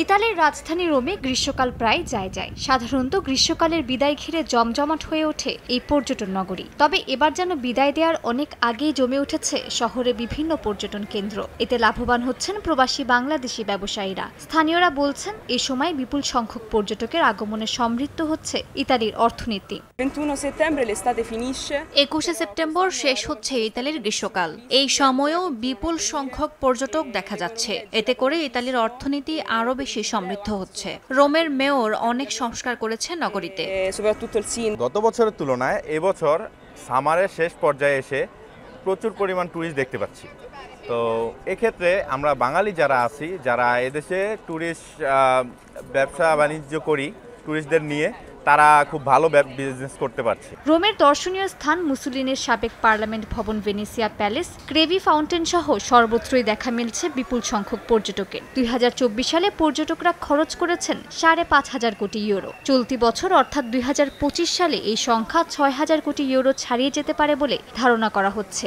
ইতালির রাজধানী রোমে গ্রীষ্মকাল প্রায় যায়। সাধারণত গ্রীষ্মকালের বিদায় ঘিরে জমজমাট হয়ে ওঠে এই পর্যটন নগরী। তবে এবার যেন বিদায় দেওয়ার অনেক আগেই জমে উঠেছে শহরে বিভিন্ন পর্যটন কেন্দ্র। এতে লাভবান হচ্ছেন প্রবাসী বাংলাদেশি ব্যবসায়ীরা। স্থানীয়রা বলছেন, এ সময় বিপুল সংখ্যক পর্যটকের আগমনে সমৃদ্ধ হচ্ছে ইতালির অর্থনীতি। 21 সেপ্টেম্বর শেষ হচ্ছে ইতালির গ্রীষ্মকাল। এই সময়েও বিপুল সংখ্যক পর্যটক দেখা যাচ্ছে। এতে করে ইতালির অর্থনীতি আরো বেশি সমৃদ্ধ হচ্ছে। রোমের মেয়র অনেক সংস্কার করেছে নগরীতে। গত বছরের তুলনায় এবছর সামারের শেষ পর্যায়ে এসে প্রচুর পরিমাণ ট্যুরিস্ট দেখতে পাচ্ছি। তো এক্ষেত্রে আমরা বাঙালি যারা আছি, যারা এদেশে ট্যুরিস্ট ব্যবসা বাণিজ্য করি ট্যুরিস্টদের নিয়ে, তারা খুব ভালো বিজনেস করতে পারছে। রোমের দর্শনীয় স্থান মুসুলিনের সাবেক পার্লামেন্ট ভবন, ভেনেসিয়া প্যালেস, ক্রেভি ফাউন্টেন সহ সর্বত্রই দেখা মিলছে বিপুল সংখ্যক পর্যটকের। 2024 সালে পর্যটকরা খরচ করেছেন 5.5 কোটি ইউরো। চলতি বছর অর্থাৎ 2025 সালে এই সংখ্যা 6,000 কোটি ইউরো ছাড়িয়ে যেতে পারে বলে ধারণা করা হচ্ছে।